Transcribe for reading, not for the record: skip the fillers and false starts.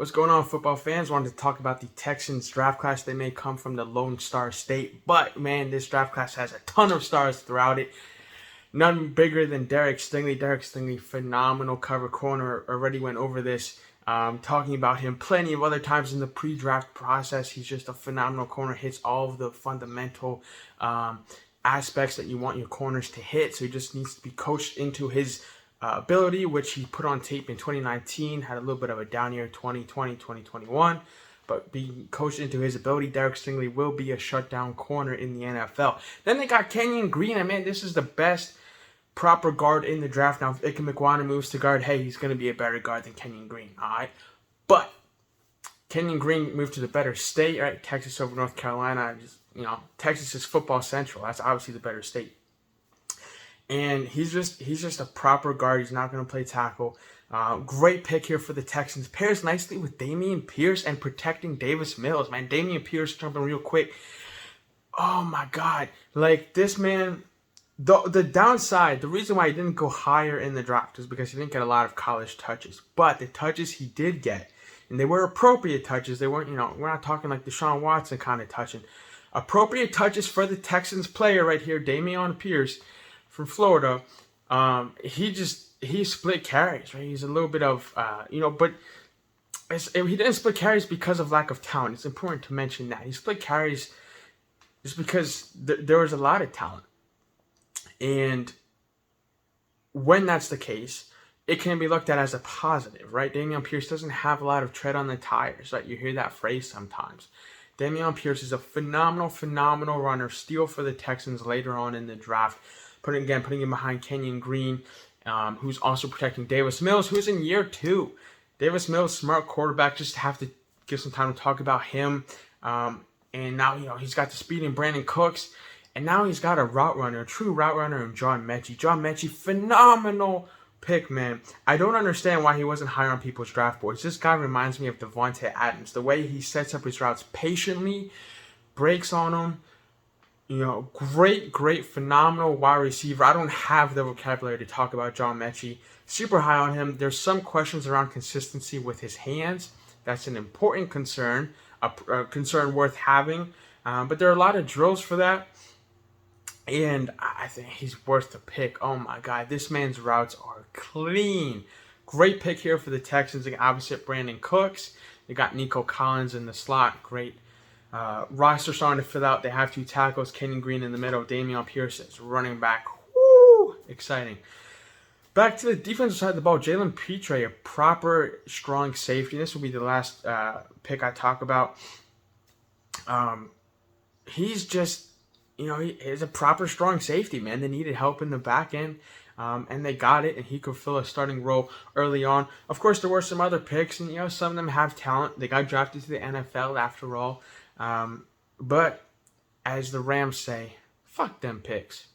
What's going on, football fans? Wanted to talk about the Texans draft class. They may come from the Lone Star State, but man, this draft class has a ton of stars throughout it. None bigger than Derek Stingley. Derek Stingley, phenomenal cover corner. Already went over this, talking about him plenty of other times in the pre-draft process. He's just a phenomenal corner. Hits all of the fundamental aspects that you want your corners to hit. So he just needs to be coached into his ability, which he put on tape in 2019, had a little bit of a down year 2020, 2021, but being coached into his ability, Derek Stingley will be a shutdown corner in the NFL. Then they got Kenyon Green, and man, this is the best proper guard in the draft. Now, if Ike McWana moves to guard, hey, he's going to be a better guard than Kenyon Green, all right? But Kenyon Green moved to the better state, right? Texas over North Carolina. Texas is football central. That's obviously the better state. And he's just a proper guard. He's not going to play tackle. Great pick here for the Texans. Pairs nicely with Dameon Pierce and protecting Davis Mills. Man, Dameon Pierce jumping real quick. Oh, my God. Like, this man, the downside, the reason why he didn't go higher in the draft is because he didn't get a lot of college touches. But the touches he did get, and they were appropriate touches. They weren't, we're not talking like Deshaun Watson kind of touching. Appropriate touches for the Texans player right here, Dameon Pierce, from Florida. He split carries, right? He's a little bit of, but he didn't split carries because of lack of talent. It's important to mention that. He split carries just because there was a lot of talent. And when that's the case, it can be looked at as a positive, right? Dameon Pierce doesn't have a lot of tread on the tires, right? You hear that phrase sometimes. Dameon Pierce is a phenomenal runner, steal for the Texans later on in the draft. Putting him behind Kenyon Green, who's also protecting Davis Mills, who's in year 2. Davis Mills, smart quarterback, just have to give some time to talk about him. And now, he's got the speed in Brandon Cooks. And now he's got a true route runner in John Mechie. John Mechie, phenomenal pick, man. I don't understand why he wasn't higher on people's draft boards. This guy reminds me of Devontae Adams. The way he sets up his routes patiently, breaks on them. Great, phenomenal wide receiver. I don't have the vocabulary to talk about John Mechie. Super high on him. There's some questions around consistency with his hands. That's an important concern, a concern worth having. But there are a lot of drills for that. And I think he's worth the pick. Oh, my God. This man's routes are clean. Great pick here for the Texans. Opposite Brandon Cooks. They got Nico Collins in the slot. Great. Roster starting to fill out. They have 2 tackles. Kenyon Green in the middle. Dameon Pierce is running back. Woo! Exciting. Back to the defensive side of the ball. Jalen Petre, a proper, strong safety. This will be the last pick I talk about. He's just, he's a proper, strong safety, man. They needed help in the back end. And they got it, and he could fill a starting role early on. Of course, there were some other picks, and some of them have talent. They got drafted to the NFL after all. But as the Rams say, fuck them picks.